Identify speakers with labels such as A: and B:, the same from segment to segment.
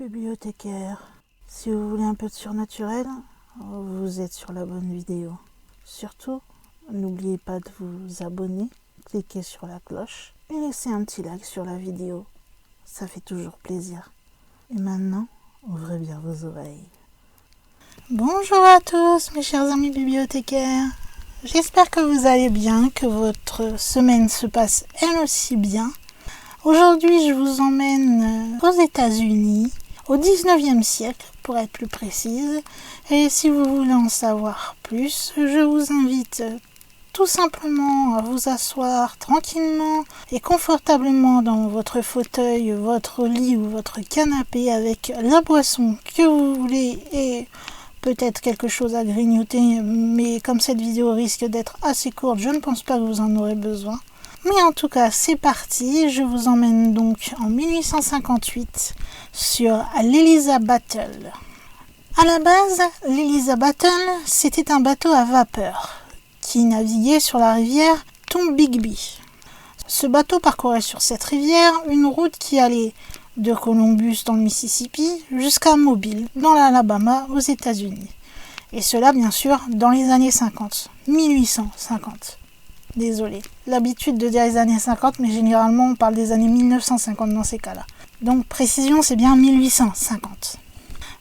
A: bibliothécaires. Si vous voulez un peu de surnaturel, vous êtes sur la bonne vidéo. Surtout, n'oubliez pas de vous abonner, cliquez sur la cloche et laissez un petit like sur la vidéo. Ça fait toujours plaisir. Et maintenant, ouvrez bien vos oreilles. Bonjour à tous mes chers amis bibliothécaires. J'espère que vous allez bien, que votre semaine se passe elle aussi bien. Aujourd'hui, je vous emmène aux États-Unis, au 19e siècle pour être plus précise. Et si vous voulez en savoir plus, je vous invite tout simplement à vous asseoir tranquillement et confortablement dans votre fauteuil, votre lit ou votre canapé avec la boisson que vous voulez et peut-être quelque chose à grignoter, mais comme cette vidéo risque d'être assez courte, je ne pense pas que vous en aurez besoin. Mais en tout cas, c'est parti. Je vous emmène donc en 1858 sur l'Eliza Battle. À la base, l'Eliza Battle, c'était un bateau à vapeur qui naviguait sur la rivière Tombigbee. Ce bateau parcourait sur cette rivière une route qui allait de Columbus dans le Mississippi jusqu'à Mobile, dans l'Alabama, aux États-Unis. Et cela, bien sûr, dans les années 50, 1850. Désolé, l'habitude de dire les années 50, mais généralement on parle des années 1950 dans ces cas-là. Donc précision, c'est bien 1850.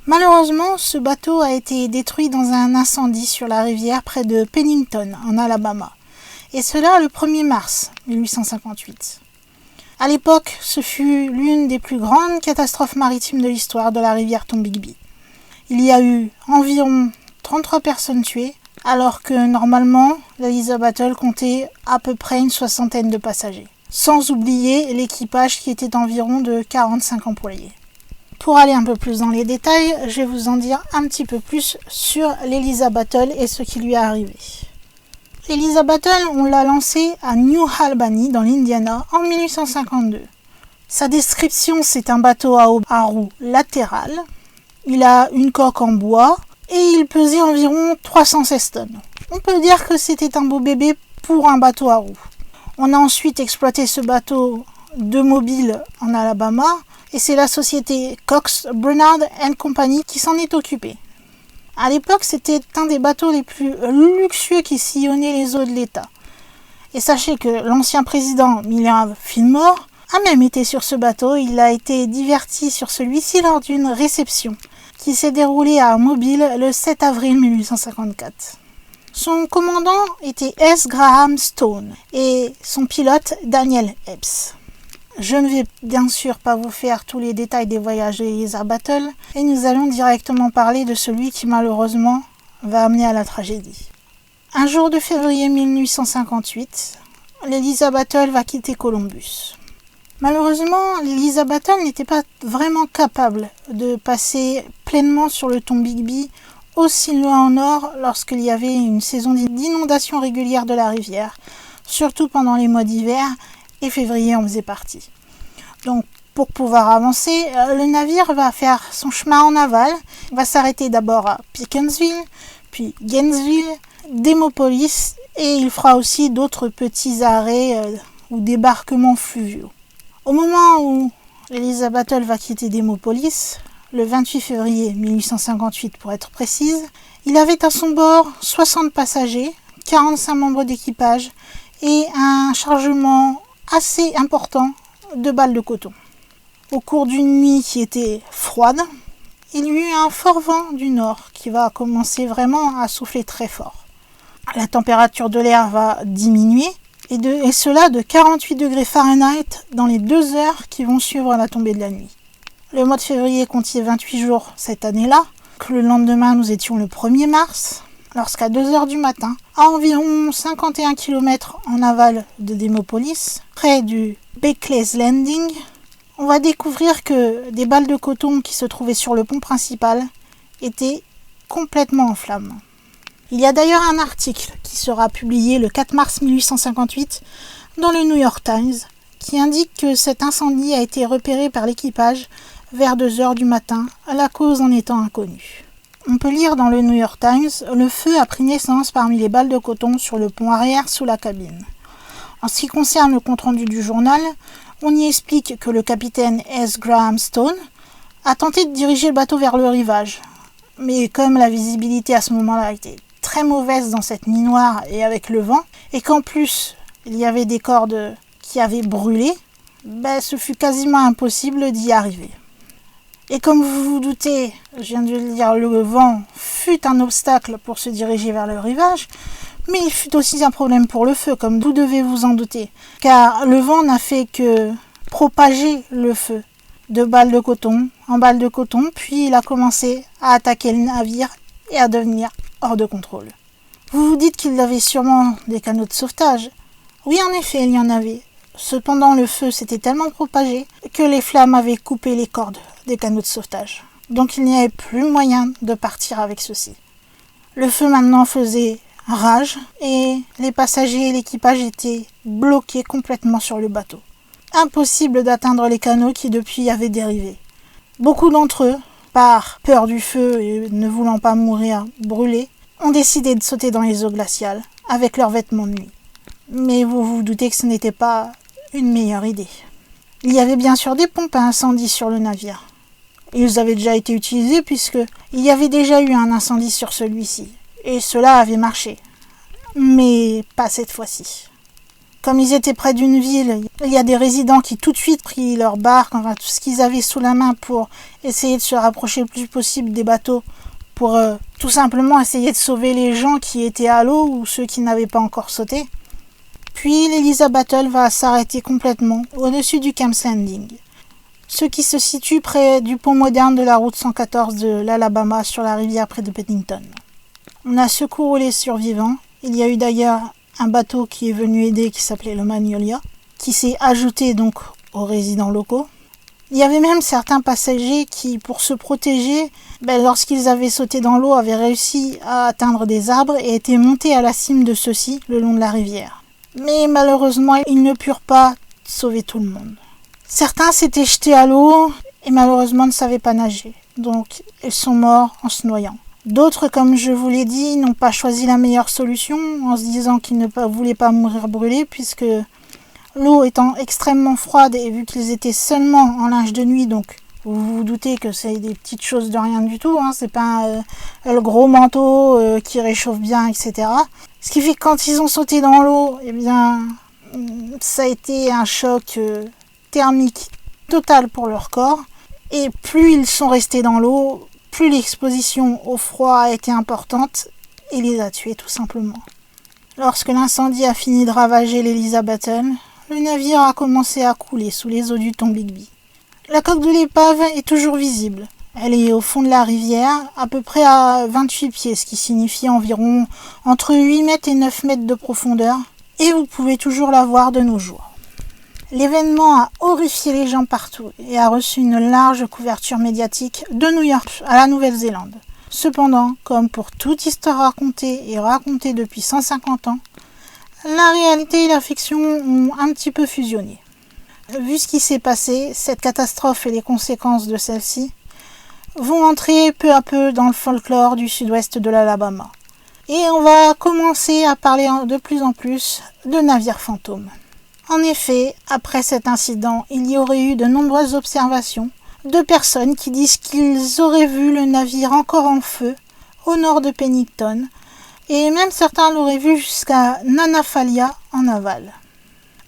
A: Malheureusement, ce bateau a été détruit dans un incendie sur la rivière près de Pennington, en Alabama. Et cela le 1er mars 1858. À l'époque, ce fut l'une des plus grandes catastrophes maritimes de l'histoire de la rivière Tombigbee. Il y a eu environ 33 personnes tuées, alors que normalement, l'Eliza Battle comptait à peu près une soixantaine de passagers. Sans oublier l'équipage qui était d'environ de 45 employés. Pour aller un peu plus dans les détails, je vais vous en dire un petit peu plus sur l'Eliza Battle et ce qui lui est arrivé. L'Eliza Battle, on l'a lancée à New Albany, dans l'Indiana, en 1852. Sa description, c'est un bateau à roues latérales. Il a une coque en bois et il pesait environ 316 tonnes. On peut dire que c'était un beau bébé pour un bateau à roues. On a ensuite exploité ce bateau de Mobile en Alabama et c'est la société Cox, Bernard & Company qui s'en est occupée. À l'époque, c'était un des bateaux les plus luxueux qui sillonnait les eaux de l'État. Et sachez que l'ancien président Millard Fillmore a même été sur ce bateau. Il a été diverti sur celui-ci lors d'une réception qui s'est déroulée à Mobile le 7 avril 1854. Son commandant était S. Graham Stone et son pilote Daniel Epps. Je ne vais bien sûr pas vous faire tous les détails des voyages de l'Eliza Battle et nous allons directement parler de celui qui malheureusement va amener à la tragédie. Un jour de février 1858, l'Eliza Battle va quitter Columbus. Malheureusement, l'Eliza Battle n'était pas vraiment capable de passer pleinement sur le Tombigbee aussi loin au nord lorsqu'il y avait une saison d'inondation régulière de la rivière, surtout pendant les mois d'hiver, et février en faisait partie. Donc, pour pouvoir avancer, le navire va faire son chemin en aval, va s'arrêter d'abord à Pickensville, puis Gainesville, Demopolis, et il fera aussi d'autres petits arrêts ou débarquements fluviaux. Au moment où l'Eliza Battle va quitter Demopolis, le 28 février 1858 pour être précise, il avait à son bord 60 passagers, 45 membres d'équipage et un chargement assez important de balles de coton. Au cours d'une nuit qui était froide, il y eut un fort vent du nord qui va commencer vraiment à souffler très fort. La température de l'air va diminuer et cela de 48 degrés Fahrenheit dans les 2 heures qui vont suivre la tombée de la nuit. Le mois de février comptait 28 jours cette année-là, que le lendemain nous étions le 1er mars, lorsqu'à 2 heures du matin, à environ 51 km en aval de Demopolis, près du Beckley's Landing, on va découvrir que des balles de coton qui se trouvaient sur le pont principal étaient complètement en flammes. Il y a d'ailleurs un article qui sera publié le 4 mars 1858 dans le New York Times qui indique que cet incendie a été repéré par l'équipage vers 2 heures du matin, la cause en étant inconnue. On peut lire dans le New York Times « Le feu a pris naissance parmi les balles de coton sur le pont arrière sous la cabine. En ce qui concerne le compte-rendu du journal, on y explique que le capitaine S. Graham Stone a tenté de diriger le bateau vers le rivage. Mais comme la visibilité à ce moment-là était très mauvaise dans cette nuit noire et avec le vent, et qu'en plus il y avait des cordes qui avaient brûlé, ce fut quasiment impossible d'y arriver. Et comme vous vous doutez, je viens de le dire, le vent fut un obstacle pour se diriger vers le rivage, mais il fut aussi un problème pour le feu, comme vous devez vous en douter, car le vent n'a fait que propager le feu de balle de coton en balle de coton, puis il a commencé à attaquer le navire et à devenir hors de contrôle. Vous vous dites qu'il avait sûrement des canots de sauvetage. Oui, en effet, il y en avait. Cependant, le feu s'était tellement propagé que les flammes avaient coupé les cordes des canots de sauvetage. Donc il n'y avait plus moyen de partir avec ceux-ci. Le feu maintenant faisait rage et les passagers et l'équipage étaient bloqués complètement sur le bateau. Impossible d'atteindre les canots qui depuis avaient dérivé. Beaucoup d'entre eux, par peur du feu et ne voulant pas mourir brûlés, ont décidé de sauter dans les eaux glaciales avec leurs vêtements de nuit. Mais vous vous doutez que ce n'était pas une meilleure idée. Il y avait bien sûr des pompes à incendie sur le navire. Ils avaient déjà été utilisés puisque il y avait déjà eu un incendie sur celui-ci. Et cela avait marché. Mais pas cette fois-ci. Comme ils étaient près d'une ville, il y a des résidents qui tout de suite prirent leur barque, enfin tout ce qu'ils avaient sous la main pour essayer de se rapprocher le plus possible des bateaux, pour tout simplement essayer de sauver les gens qui étaient à l'eau ou ceux qui n'avaient pas encore sauté. Puis l'Eliza Battle va s'arrêter complètement au-dessus du Camps Landing, ce qui se situe près du pont moderne de la route 114 de l'Alabama sur la rivière près de Pennington. On a secouru les survivants. Il y a eu d'ailleurs un bateau qui est venu aider qui s'appelait le Magnolia, qui s'est ajouté donc aux résidents locaux. Il y avait même certains passagers qui, pour se protéger, lorsqu'ils avaient sauté dans l'eau, avaient réussi à atteindre des arbres et étaient montés à la cime de ceux-ci le long de la rivière. Mais malheureusement, ils ne purent pas sauver tout le monde. Certains s'étaient jetés à l'eau et malheureusement ne savaient pas nager, donc ils sont morts en se noyant. D'autres, comme je vous l'ai dit, n'ont pas choisi la meilleure solution en se disant qu'ils ne voulaient pas mourir brûlés puisque l'eau étant extrêmement froide et vu qu'ils étaient seulement en linge de nuit, donc vous vous doutez que c'est des petites choses de rien du tout, c'est pas le gros manteau qui réchauffe bien, etc. Ce qui fait que quand ils ont sauté dans l'eau, ça a été un choc thermique total pour leur corps et plus ils sont restés dans l'eau, plus l'exposition au froid a été importante et les a tués tout simplement. Lorsque l'incendie a fini de ravager l'Eliza Battle, le navire a commencé à couler sous les eaux du Tombigbee. La coque de l'épave est toujours visible. Elle est au fond de la rivière, à peu près à 28 pieds, ce qui signifie environ entre 8 mètres et 9 mètres de profondeur, et vous pouvez toujours la voir de nos jours. L'événement a horrifié les gens partout et a reçu une large couverture médiatique de New York à la Nouvelle-Zélande. Cependant, comme pour toute histoire racontée et racontée depuis 150 ans, la réalité et la fiction ont un petit peu fusionné. Vu ce qui s'est passé, cette catastrophe et les conséquences de celle-ci vont entrer peu à peu dans le folklore du sud-ouest de l'Alabama. Et on va commencer à parler de plus en plus de navires fantômes. En effet, après cet incident, il y aurait eu de nombreuses observations de personnes qui disent qu'ils auraient vu le navire encore en feu au nord de Pennington, et même certains l'auraient vu jusqu'à Nanafalia en aval.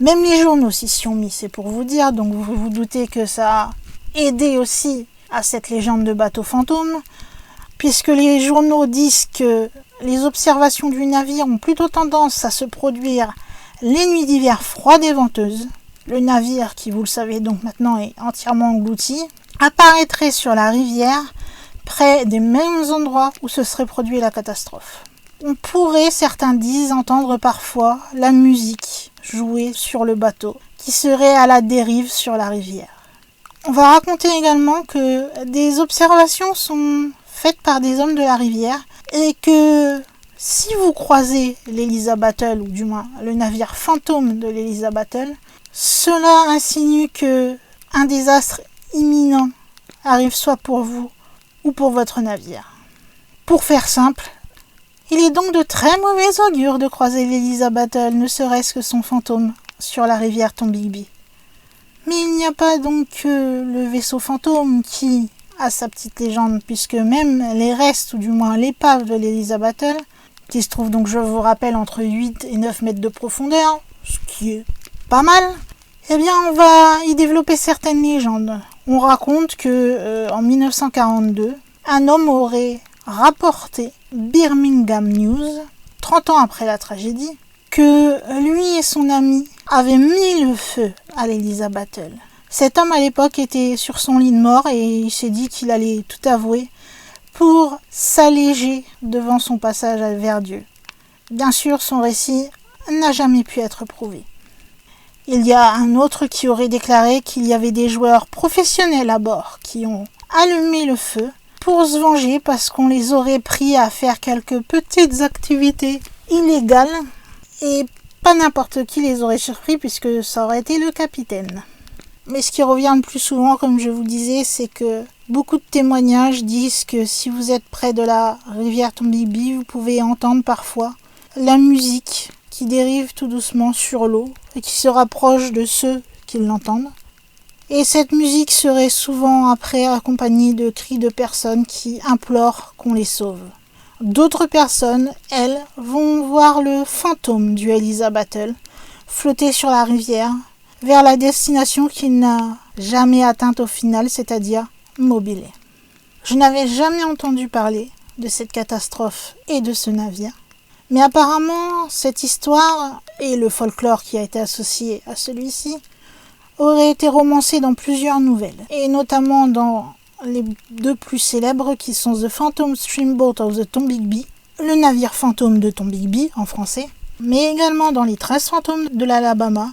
A: Même les journaux s'y sont mis, c'est pour vous dire, donc vous vous doutez que ça a aidé aussi à cette légende de bateau fantôme, puisque les journaux disent que les observations du navire ont plutôt tendance à se produire les nuits d'hiver froides et venteuses. Le navire, qui vous le savez donc maintenant est entièrement englouti, apparaîtrait sur la rivière près des mêmes endroits où se serait produit la catastrophe. On pourrait, certains disent, entendre parfois la musique jouée sur le bateau, qui serait à la dérive sur la rivière. On va raconter également que des observations sont faites par des hommes de la rivière et que si vous croisez l'Eliza Battle, ou du moins le navire fantôme de l'Eliza Battle, cela insinue que un désastre imminent arrive soit pour vous ou pour votre navire. Pour faire simple, il est donc de très mauvais augure de croiser l'Eliza Battle, ne serait-ce que son fantôme, sur la rivière Tombigbee. Mais il n'y a pas donc que le vaisseau fantôme qui à sa petite légende, puisque même les restes, ou du moins l'épave de l'Elisa Battle, qui se trouve donc, je vous rappelle, entre 8 et 9 mètres de profondeur, ce qui est pas mal, eh bien on va y développer certaines légendes. On raconte que en 1942, un homme aurait rapporté Birmingham News, 30 ans après la tragédie, que lui et son ami avaient mis le feu à l'Elisa Battle. Cet homme à l'époque était sur son lit de mort et il s'est dit qu'il allait tout avouer pour s'alléger devant son passage vers Dieu. Bien sûr, son récit n'a jamais pu être prouvé. Il y a un autre qui aurait déclaré qu'il y avait des joueurs professionnels à bord qui ont allumé le feu pour se venger parce qu'on les aurait pris à faire quelques petites activités illégales et pas n'importe qui les aurait surpris puisque ça aurait été le capitaine. Mais ce qui revient le plus souvent, comme je vous disais, c'est que beaucoup de témoignages disent que si vous êtes près de la rivière Tombigbee, vous pouvez entendre parfois la musique qui dérive tout doucement sur l'eau et qui se rapproche de ceux qui l'entendent. Et cette musique serait souvent après accompagnée de cris de personnes qui implorent qu'on les sauve. D'autres personnes, elles, vont voir le fantôme du Elisa Battle flotter sur la rivière vers la destination qu'il n'a jamais atteinte au final, c'est-à-dire Mobile. Je n'avais jamais entendu parler de cette catastrophe et de ce navire. Mais apparemment, cette histoire et le folklore qui a été associé à celui-ci auraient été romancés dans plusieurs nouvelles, et notamment dans les deux plus célèbres qui sont The Phantom Steamboat of the Tombigbee, le navire fantôme de Tombigbee en français, mais également dans les 13 fantômes de l'Alabama,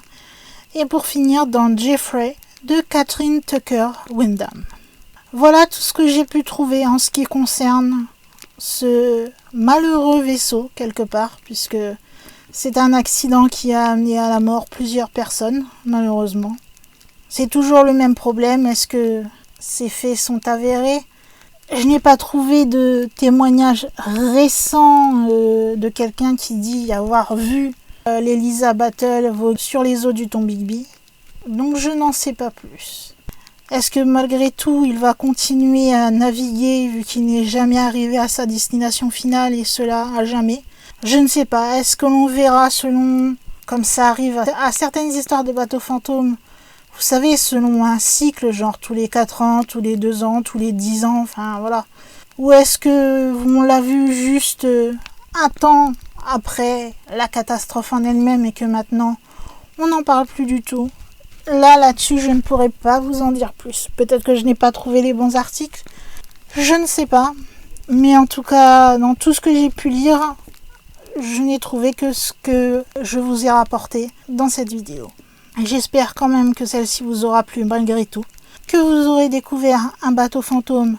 A: et pour finir dans Jeffrey de Catherine Tucker Wyndham. Voilà tout ce que j'ai pu trouver en ce qui concerne ce malheureux vaisseau quelque part, puisque c'est un accident qui a amené à la mort plusieurs personnes, malheureusement. C'est toujours le même problème, est-ce que ces faits sont avérés ? Je n'ai pas trouvé de témoignage récent de quelqu'un qui dit avoir vu l'Elisa Battle sur les eaux du Tombigbee, donc je n'en sais pas plus. Est-ce que malgré tout il va continuer à naviguer vu qu'il n'est jamais arrivé à sa destination finale et cela à jamais ? Je ne sais pas. Est-ce que l'on verra selon, comme ça arrive à certaines histoires de bateaux fantômes, vous savez, selon un cycle, genre tous les 4 ans, tous les 2 ans, tous les 10 ans, enfin voilà. Ou est-ce que on l'a vu juste un temps après la catastrophe en elle-même et que maintenant on n'en parle plus du tout ? Là-dessus, je ne pourrais pas vous en dire plus. Peut-être que je n'ai pas trouvé les bons articles. Je ne sais pas. Mais en tout cas, dans tout ce que j'ai pu lire, je n'ai trouvé que ce que je vous ai rapporté dans cette vidéo. J'espère quand même que celle-ci vous aura plu malgré tout. Que vous aurez découvert un bateau fantôme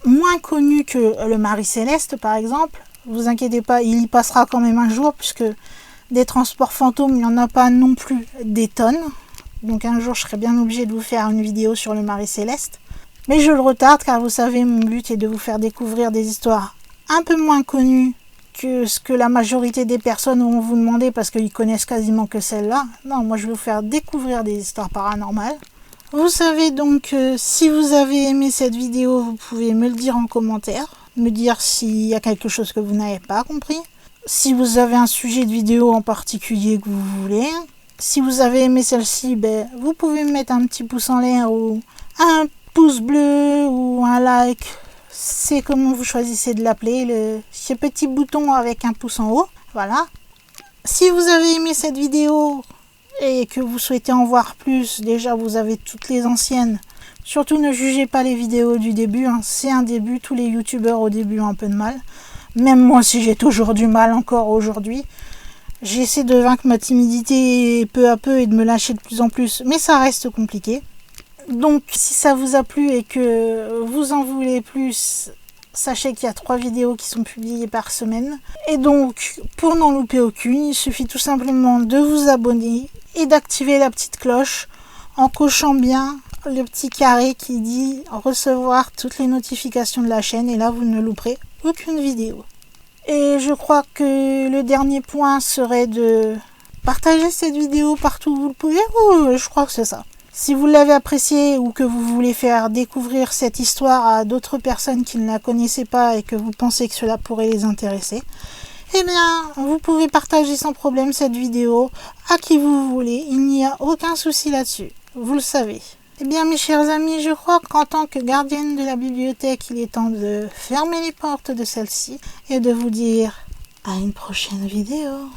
A: moins connu que le Marie Céleste, par exemple. Vous inquiétez pas, il y passera quand même un jour, puisque des transports fantômes, il n'y en a pas non plus des tonnes. Donc un jour, je serai bien obligée de vous faire une vidéo sur le Marie Céleste. Mais je le retarde, car vous savez, mon but est de vous faire découvrir des histoires un peu moins connues que ce que la majorité des personnes vont vous demander, parce qu'ils connaissent quasiment que celle-là. Non, moi je vais vous faire découvrir des histoires paranormales. Vous savez donc, si vous avez aimé cette vidéo, vous pouvez me le dire en commentaire, me dire s'il y a quelque chose que vous n'avez pas compris. Si vous avez un sujet de vidéo en particulier que vous voulez. Si vous avez aimé celle-ci, vous pouvez me mettre un petit pouce en l'air ou un pouce bleu ou un like. C'est comme vous choisissez de l'appeler, ce petit bouton avec un pouce en haut. Voilà. Si vous avez aimé cette vidéo et que vous souhaitez en voir plus, déjà vous avez toutes les anciennes. Surtout ne jugez pas les vidéos du début, c'est un début, tous les youtubeurs au début ont un peu de mal. Même moi si j'ai toujours du mal encore aujourd'hui. J'essaie de vaincre ma timidité peu à peu et de me lâcher de plus en plus, mais ça reste compliqué. Donc si ça vous a plu et que vous en voulez plus, sachez qu'il y a 3 vidéos qui sont publiées par semaine. Et donc pour n'en louper aucune, il suffit tout simplement de vous abonner et d'activer la petite cloche en cochant bien le petit carré qui dit recevoir toutes les notifications de la chaîne, et là vous ne louperez aucune vidéo. Et je crois que le dernier point serait de partager cette vidéo partout où vous le pouvez. Je crois que c'est ça. Si vous l'avez apprécié ou que vous voulez faire découvrir cette histoire à d'autres personnes qui ne la connaissaient pas et que vous pensez que cela pourrait les intéresser, eh bien, vous pouvez partager sans problème cette vidéo à qui vous voulez. Il n'y a aucun souci là-dessus. Vous le savez. Eh bien, mes chers amis, je crois qu'en tant que gardienne de la bibliothèque, il est temps de fermer les portes de celle-ci et de vous dire à une prochaine vidéo.